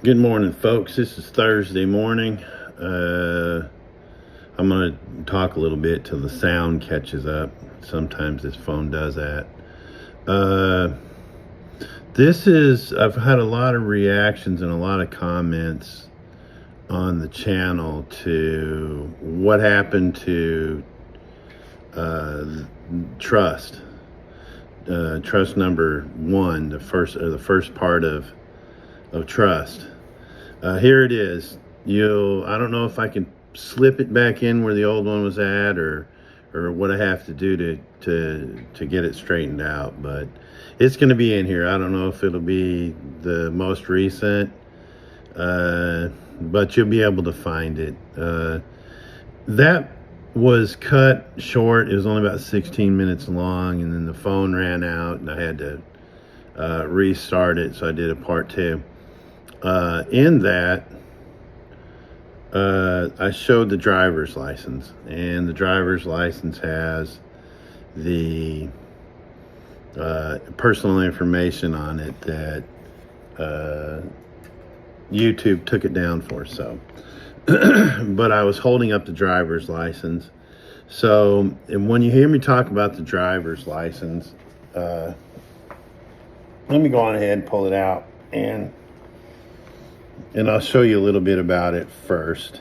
Good morning, folks. This is Thursday morning. I'm going to talk a little bit till the sound catches up. Sometimes this phone does that. Uh, I've had a lot of reactions and a lot of comments on the channel to what happened to uh, trust. Trust number one, the first part of trust. Here it is. I don't know if I can slip it back in where the old one was at, or what I have to do to get it straightened out. But it's going to be in here. I don't know if it'll be the most recent, but you'll be able to find it. That was cut short. It was only about 16 minutes long, and then the phone ran out, and I had to restart it. So I did a part two. In that, I showed the driver's license, and the driver's license has the personal information on it that YouTube took it down for. So, but I was holding up the driver's license. So, and when you hear me talk about the driver's license, let me go on ahead and pull it out, and I'll show you a little bit about it first.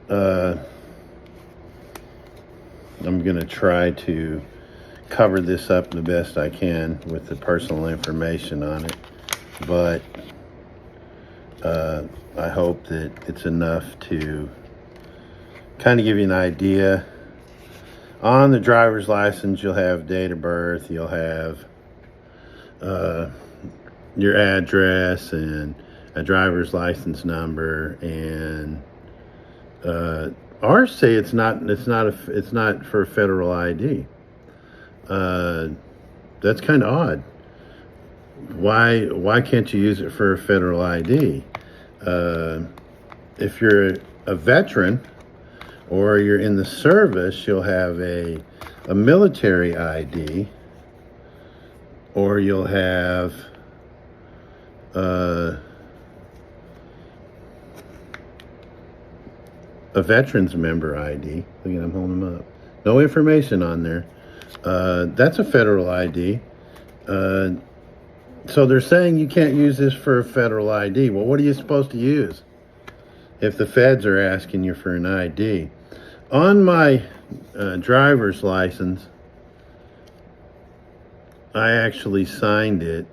I'm going to try to cover this up the best I can with the personal information on it, but I hope that it's enough to kind of give you an idea. On the driver's license, you'll have date of birth, you'll have your address and a driver's license number, and ours say it's not for federal ID. That's kind of odd. Why can't you use it for a federal ID? If you're a veteran or you're in the service, you'll have a military ID, or you'll have a veterans member ID. Look at, I'm holding them up. No information on there. That's a federal ID. So they're saying you can't use this for a federal ID. Well, what are you supposed to use if the feds are asking you for an ID? On my driver's license, I actually signed it.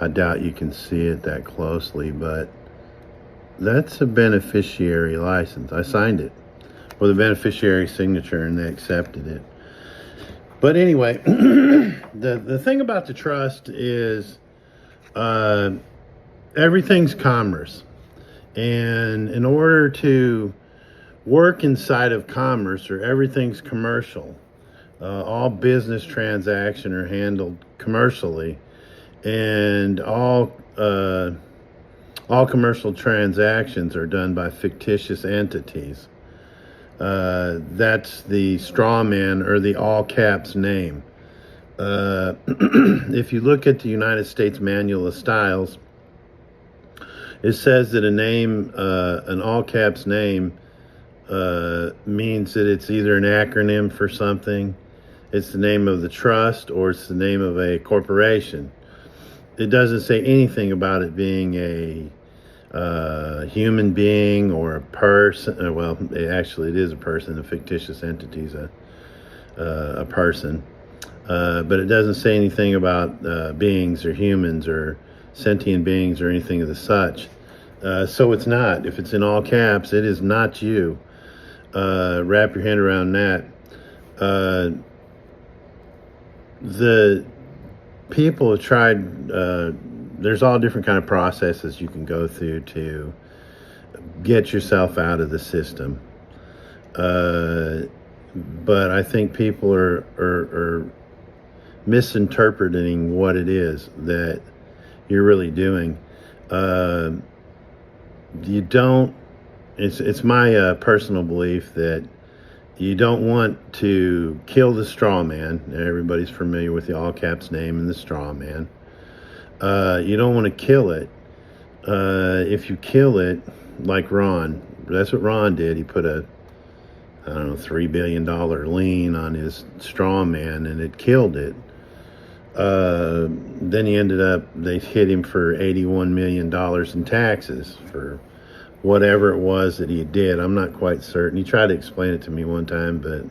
I doubt you can see it that closely, but that's a beneficiary license. I signed it with a beneficiary signature, and they accepted it. But anyway, the thing about the trust is everything's commerce. And in order to work inside of commerce, or everything's commercial, all business transactions are handled commercially, and all commercial transactions are done by fictitious entities. That's the straw man, or the all caps name. If you look at the United States Manual of Styles, it says that a name, an all caps name, means that it's either an acronym for something, it's the name of the trust, or it's the name of a corporation. It doesn't say anything about it being a human being or a person. Well, it is a person. A fictitious entity is a person. But it doesn't say anything about beings or humans or sentient beings or anything of the such. So it's not. If it's in all caps, it is not you. Wrap your head around that. The people have tried, there's all different kind of processes you can go through to get yourself out of the system. But I think people are misinterpreting what it is that you're really doing. You don't, it's my personal belief that You don't want to kill the straw man. Everybody's familiar with the all caps name and the straw man. You don't want to kill it. If you kill it, like Ron, that's what Ron did. He put a, I don't know, $3 billion lien on his straw man, and it killed it. Then he ended up, they hit him for $81 million in taxes for whatever it was that he did. I'm not quite certain. He tried to explain it to me one time, but it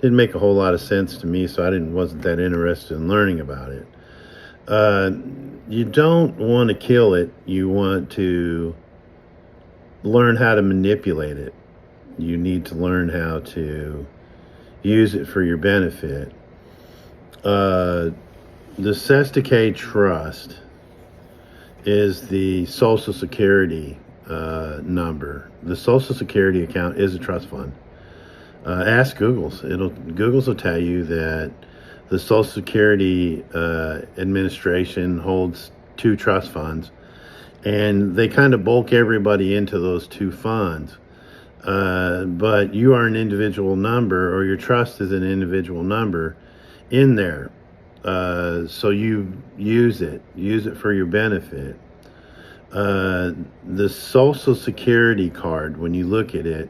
didn't make a whole lot of sense to me, so I wasn't that interested in learning about it. You don't want to kill it. You want to learn how to manipulate it. You need to learn how to use it for your benefit. The Sestake Trust is the Social Security number. The Social Security account is a trust fund. Ask Google's. Google's will tell you that the Social Security Administration holds 2 trust funds, and they kind of bulk everybody into those 2 funds. But you are an individual number, or your trust is an individual number in there. So you use it for your benefit. The Social Security card, when you look at it,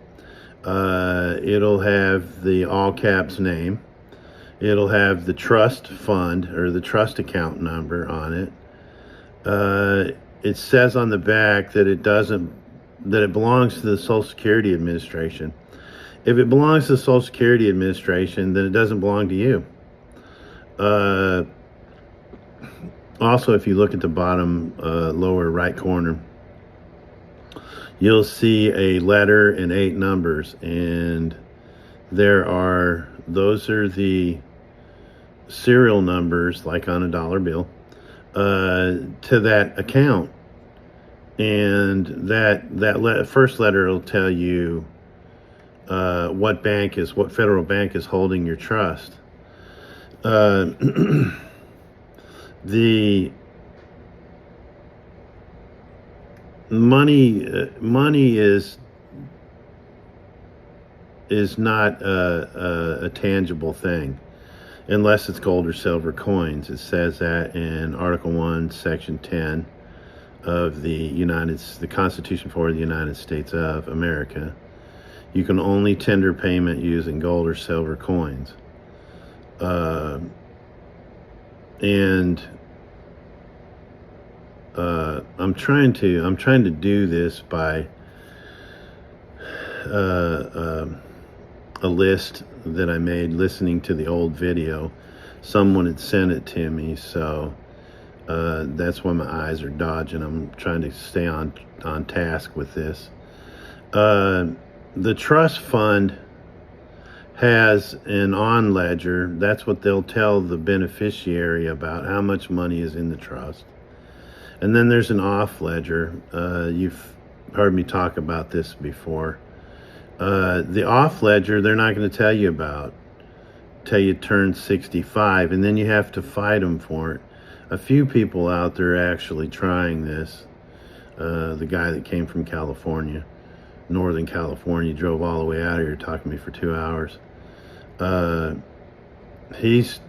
it'll have the all caps name. It'll have the trust fund or the trust account number on it. It says on the back that it belongs to the Social Security Administration. If it belongs to the Social Security Administration, then it doesn't belong to you. Also, if you look at the bottom lower right corner, you'll see a letter and 8 numbers, and those are the serial numbers, like on a dollar bill, to that account. And that first letter will tell you what federal bank is holding your trust. The money is not a tangible thing unless it's gold or silver coins. It says that in Article 1, Section 10 of the Constitution for the United States of America. You can only tender payment using gold or silver coins. I'm trying to do this by a list that I made listening to the old video. Someone had sent it to me, so that's why my eyes are dodging. I'm trying to stay on task with this. The trust fund has an on ledger. That's what they'll tell the beneficiary about how much money is in the trust. And then there's an off ledger. You've heard me talk about this before. The off ledger, they're not going to tell you about till you turn 65, and then you have to fight them for it. A few people out there are actually trying this. The guy that came from California, Northern California, drove all the way out here, talked to me for 2 hours. He's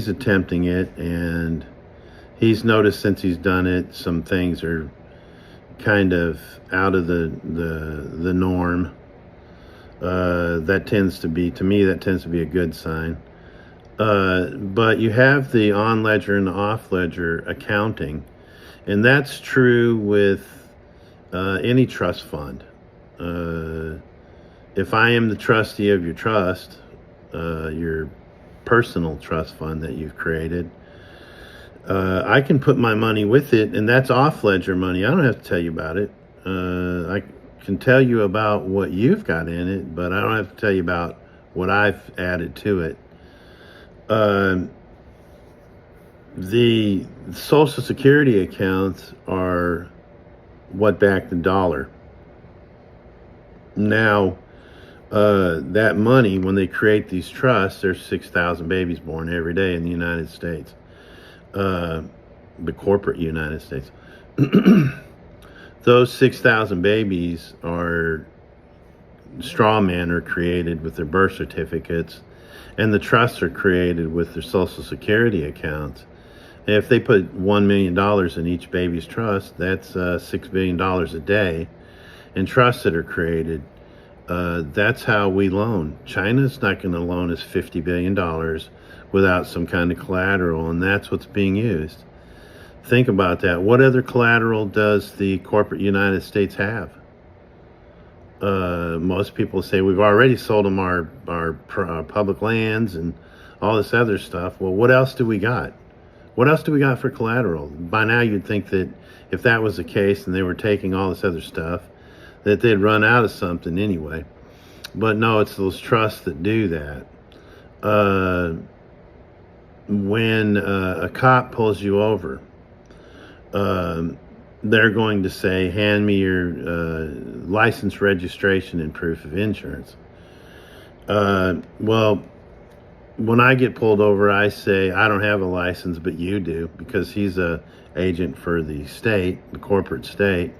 attempting it, and he's noticed since he's done it, some things are kind of out of the norm. That tends to be a good sign. But you have the on ledger and the off ledger accounting, and that's true with any trust fund. If I am the trustee of your trust, your personal trust fund that you've created, I can put my money with it, and that's off ledger money. I don't have to tell you about it. I can tell you about what you've got in it, but I don't have to tell you about what I've added to it. The Social Security accounts are what back the dollar. Now, that money, when they create these trusts, there's 6,000 babies born every day in the United States, the corporate United States. Those 6,000 babies are straw men are created with their birth certificates, and the trusts are created with their Social Security accounts. And if they put $1 million in each baby's trust, that's $6 billion a day in trusts that are created. That's how we loan. China's not going to loan us $50 billion without some kind of collateral, and that's what's being used. Think about that. What other collateral does the corporate United States have? Most people say we've already sold them our public lands and all this other stuff. Well, what else do we got? What else do we got for collateral? By now, you'd think that if that was the case and they were taking all this other stuff, that they'd run out of something anyway. But no, it's those trusts that do that. When a cop pulls you over, they're going to say, hand me your license, registration, and proof of insurance. Well, when I get pulled over, I say, I don't have a license, but you do, because he's a agent for the state, the corporate state.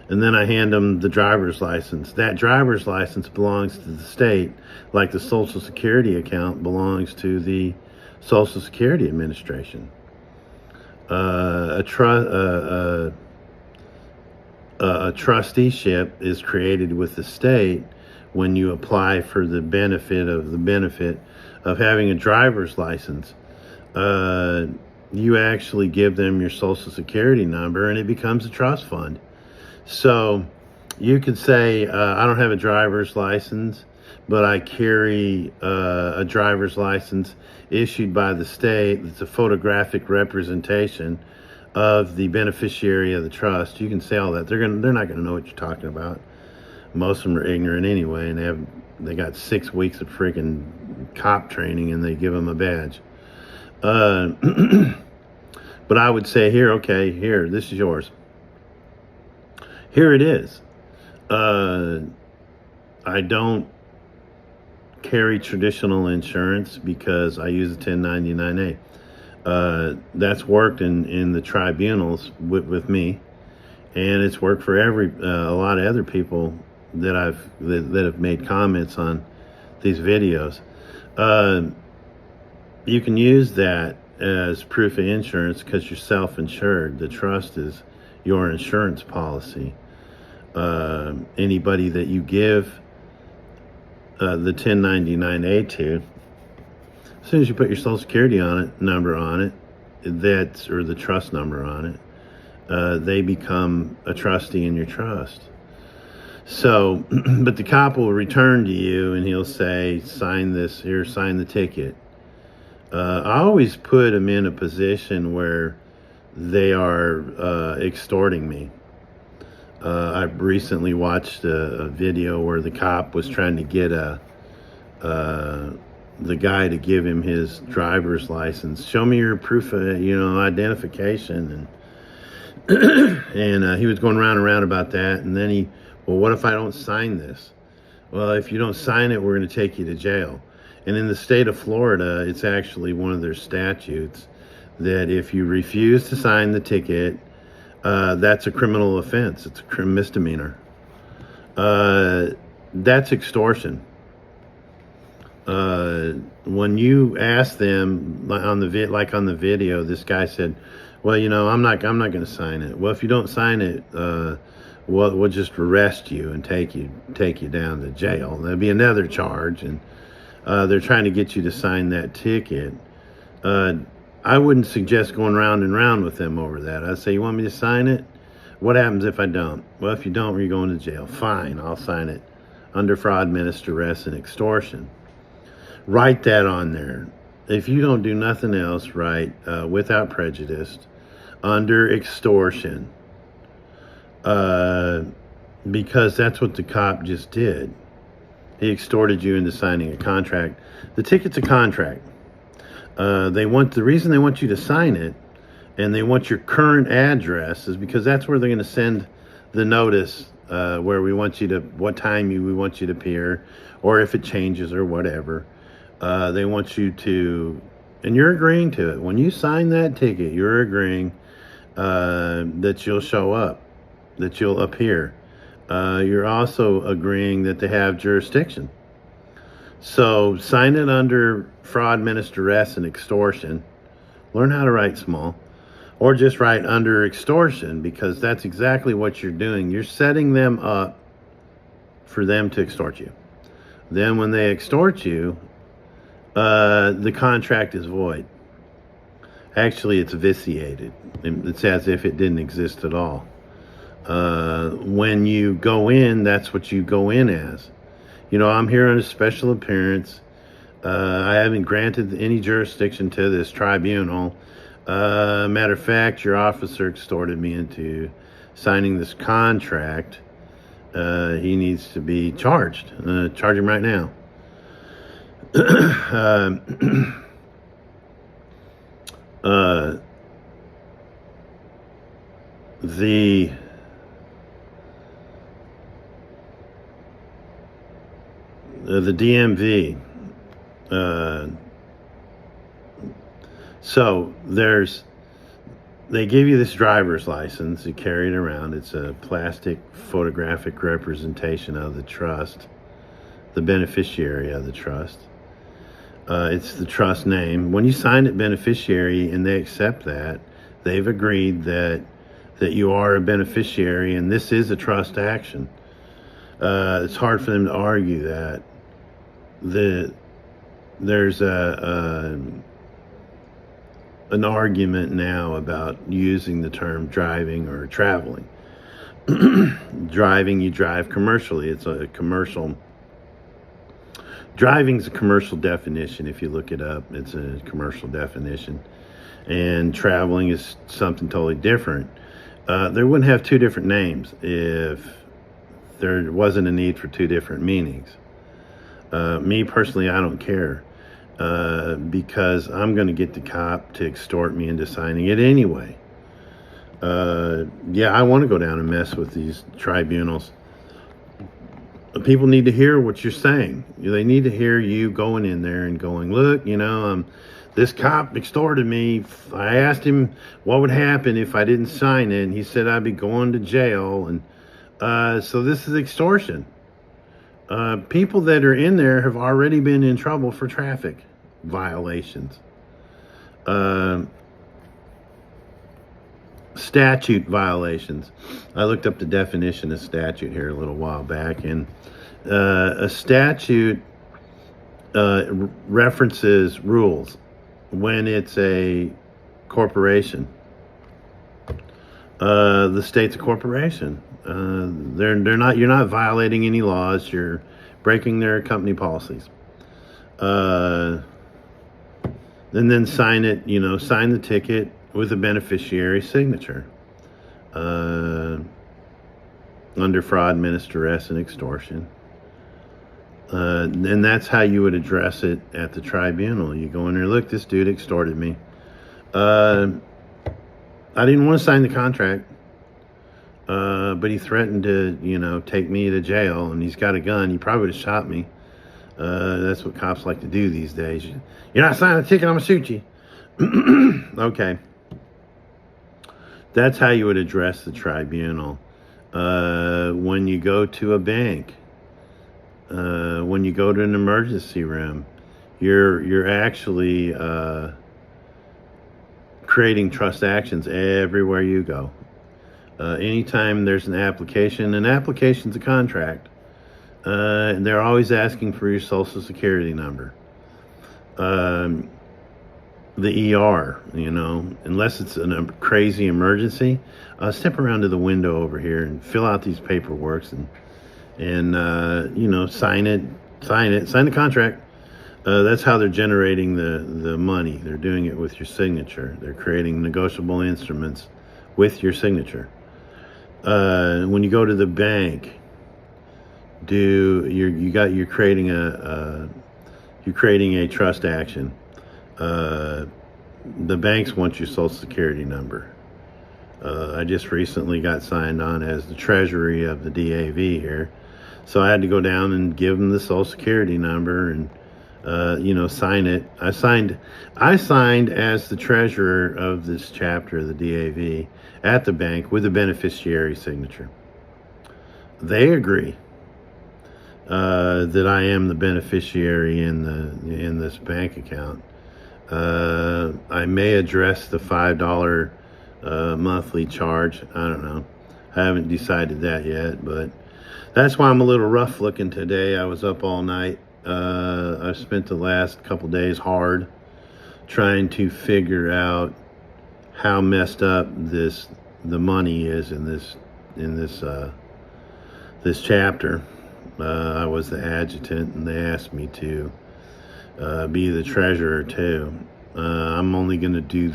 And then I hand them the driver's license. That driver's license belongs to the state, like the Social Security account belongs to the Social Security Administration. A trusteeship is created with the state when you apply for the benefit of having a driver's license. You actually give them your Social Security number, and it becomes a trust fund. So you could say, I don't have a driver's license, but I carry a driver's license issued by the state. It's a photographic representation of the beneficiary of the trust. You can say all that. They're not gonna know what you're talking about. Most of them are ignorant anyway, and they got 6 weeks of freaking cop training, and they give them a badge. But I would say, here, this is yours. Here it is. I don't carry traditional insurance because I use a 1099A. That's worked in the tribunals with me, and it's worked for a lot of other people that have made comments on these videos. You can use that as proof of insurance because you're self-insured. The trust is your insurance policy. Anybody that you give the 1099A to, as soon as you put your Social Security number on it, or the trust number on it, they become a trustee in your trust. So, but the cop will return to you and he'll say, sign this here, sign the ticket. I always put them in a position where they are extorting me. I recently watched a video where the cop was trying to get the guy to give him his driver's license. Show me your proof of, identification. And he was going round and round about that. And then well, what if I don't sign this? Well, if you don't sign it, we're going to take you to jail. And in the state of Florida, it's actually one of their statutes that if you refuse to sign the ticket, that's a criminal offense. It's a misdemeanor. That's extortion. When you ask them on the video, this guy said, well, I'm not going to sign it. Well, if you don't sign it, we'll just arrest you and take you down to jail. There'll be another charge, and they're trying to get you to sign that ticket. I wouldn't suggest going round and round with them over that. I'd say, you want me to sign it? What happens if I don't? Well, if you don't, you're going to jail. Fine, I'll sign it. Under fraud, menace, duress, and extortion. Write that on there. If you don't do nothing else, write without prejudice, under extortion. Because that's what the cop just did. He extorted you into signing a contract. The ticket's a contract. The reason they want you to sign it, and they want your current address, is because that's where they're going to send the notice where what time we want you to appear, or if it changes or whatever. They want you to, and you're agreeing to it. When you sign that ticket, you're agreeing that you'll show up, that you'll appear. you're also agreeing that they have jurisdiction. So sign it under fraud, menace, duress, and extortion. Learn how to write small, or just write under extortion, because that's exactly what you're doing. You're setting them up for them to extort you. Then when they extort you, the contract is void. Actually, it's vitiated. It's as if it didn't exist at all. When you go in, that's what you go in as. You know, I'm here on a special appearance. I haven't granted any jurisdiction to this tribunal. Matter of fact, your officer extorted me into signing this contract. He needs to be charged. Charge him right now. The DMV. So they give you this driver's license. You carry it around. It's a plastic photographic representation of the trust, the beneficiary of the trust. It's the trust name. When you sign it beneficiary and they accept that, they've agreed that you are a beneficiary and this is a trust action. It's hard for them to argue that. There's an argument now about using the term driving or traveling. Driving, you drive commercially. It's a commercial. Driving's a commercial definition. If you look it up, it's a commercial definition. And traveling is something totally different. They wouldn't have two different names if there wasn't a need for two different meanings. Me personally, I don't care, because I'm going to get the cop to extort me into signing it anyway. Yeah, I want to go down and mess with these tribunals. People need to hear what you're saying. They need to hear you going in there and going, look, you know, this cop extorted me. I asked him what would happen if I didn't sign it, and he said I'd be going to jail. And so this is extortion. People that are in there have already been in trouble for traffic violations. Statute violations. I looked up the definition of statute here a little while back, and a statute references rules when it's a corporation. The state's a corporation. They're not. You're not violating any laws. You're breaking their company policies. And then sign it. You know, sign the ticket with a beneficiary signature. Under fraud, menace, duress, and extortion. And that's how you would address it at the tribunal. You go in there, look, this dude extorted me. I didn't want to sign the contract, but he threatened to, you know, take me to jail, and he's got a gun. He probably would have shot me. That's what cops like to do these days. You're not signing a ticket, I'm going to shoot you. Okay. That's how you would address the tribunal. When you go to a bank, when you go to an emergency room, you're actually creating trust actions everywhere you go. Anytime there's an application's a contract. They're always asking for your social security number. The ER, you know, unless it's a crazy emergency, step around to the window over here and fill out these paperworks and you know, sign the contract. That's how they're generating the money. They're doing it with your signature. They're creating negotiable instruments with your signature. When you go to the bank, you're creating a trust action. The banks want your social security number. I just recently got signed on as the treasury of the DAV here, so I had to go down and give them the social security number and you know, sign it. I signed as the treasurer of this chapter of the DAV at the bank with a beneficiary signature. they agree that I am the beneficiary in this bank account. I may address the $5 monthly charge. I don't know. I haven't decided that yet, but that's why I'm a little rough looking today. I was up all night. I've spent the last couple days hard trying to figure out how messed up the money is in this chapter. I was the adjutant, and they asked me to be the treasurer too. I'm only going to do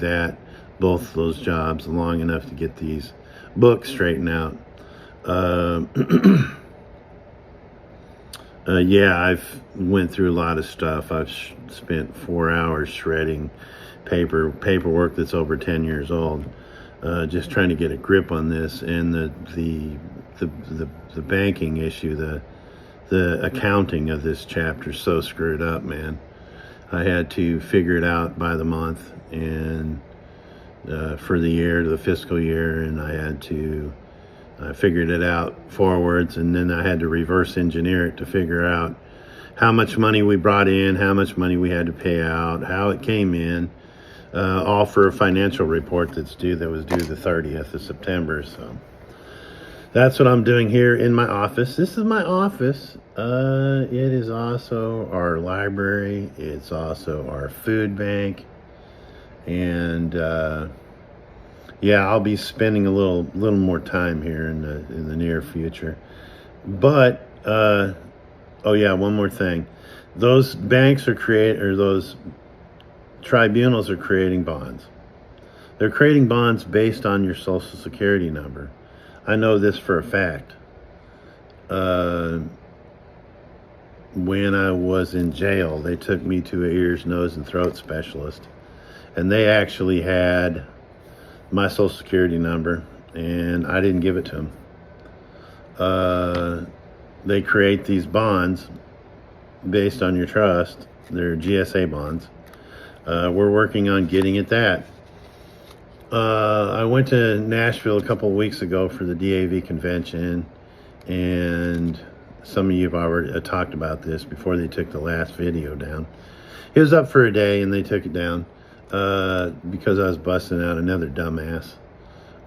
both those jobs, long enough to get these books straightened out. Yeah, I've went through a lot of stuff. I've spent 4 hours shredding paperwork that's over 10 years old, just trying to get a grip on this. And the banking issue, the accounting of this chapter is so screwed up, man. I had to figure it out by the month and for the year, the fiscal year, and I figured it out forwards, and then I had to reverse engineer it to figure out how much money we brought in, how much money we had to pay out, how it came in, all for a financial report that was due the 30th of September. So that's what I'm doing here in my office. This is my office. It is also our library. It's also our food bank. And yeah, I'll be spending a little more time here in the near future. But oh yeah, one more thing. Those banks those tribunals are creating bonds. They're creating bonds based on your Social Security number. I know this for a fact. When I was in jail, they took me to an ears, nose, and throat specialist, and they actually had my Social Security number, and I didn't give it to them. They create these bonds based on your trust. They're GSA bonds. We're working on getting at that. I went to Nashville a couple of weeks ago for the DAV convention, and some of you have already talked about this before they took the last video down. It was up for a day, and they took it down because I was busting out another dumbass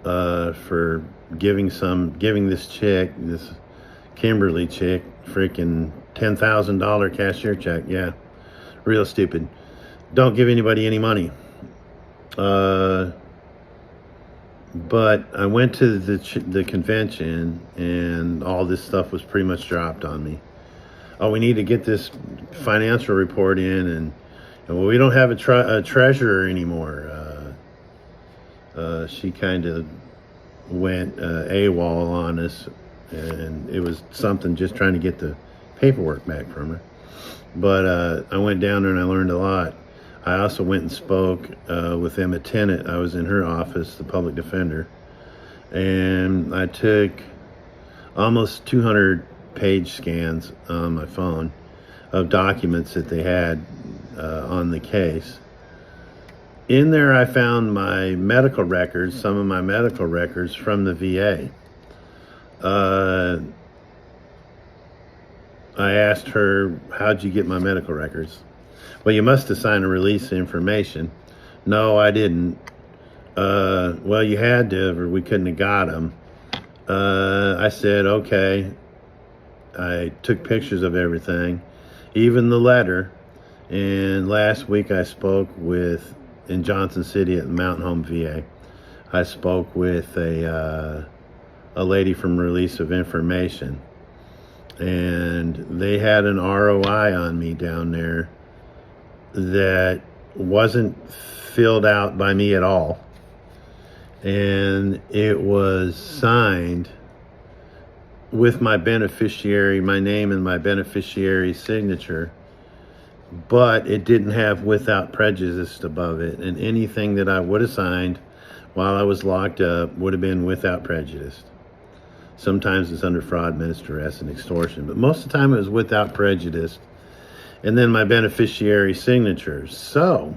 for giving this chick, this Kimberly chick, freaking $10,000 cashier check. Yeah, real stupid. Don't give anybody any money. But I went to the convention, and all this stuff was pretty much dropped on me. Oh, we need to get this financial report in, and well, we don't have a treasurer anymore. She kind of went AWOL on us, and it was something just trying to get the paperwork back from her. But I went down there and I learned a lot. I also went and spoke with Emma Tennant. I was in her office, the public defender, and I took almost 200 page scans on my phone of documents that they had on the case. In there, I found my medical records, some of my medical records from the VA. I asked her, how'd you get my medical records? Well, you must have signed a release of information. No, I didn't. Well, you had to, or we couldn't have got them. I said, okay. I took pictures of everything, even the letter. And last week I spoke in Johnson City at Mountain Home VA. I spoke with a lady from Release of Information. And they had an ROI on me down there that wasn't filled out by me at all, and it was signed with my name and my beneficiary signature, but it didn't have "without prejudice" above it, and anything that I would have signed while I was locked up would have been without prejudice. Sometimes it's under fraud, menace, duress, and extortion, but most of the time it was without prejudice. And then my beneficiary signatures. So,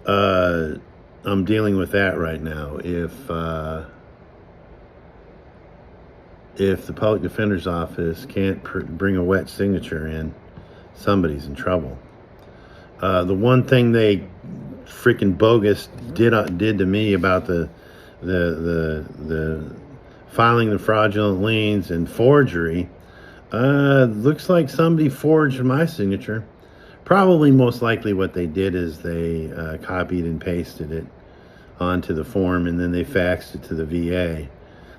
I'm dealing with that right now. if the public defender's office can't bring a wet signature in, somebody's in trouble. The one thing they freaking bogus did to me about the filing the fraudulent liens and forgery, looks like somebody forged my signature. Probably most likely what they did is they copied and pasted it onto the form, and then they faxed it to the VA.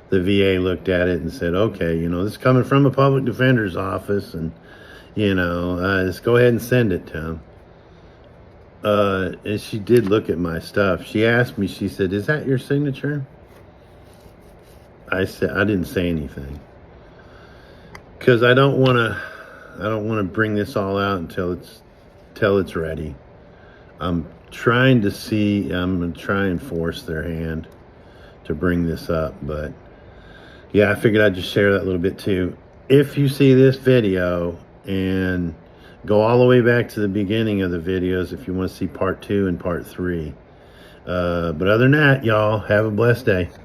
The VA looked at it and said, okay, this is coming from a public defender's office, and let's go ahead and send it to them. And she did look at my stuff. She asked me, she said, is that your signature? I said, I didn't say anything, because I don't want to bring this all out until it's ready. I'm trying to try and force their hand to bring this up, but yeah, I figured I'd just share that a little bit too. If you see this video and go all the way back to the beginning of the videos if you want to see part 2 and part 3. But other than that, y'all, have a blessed day.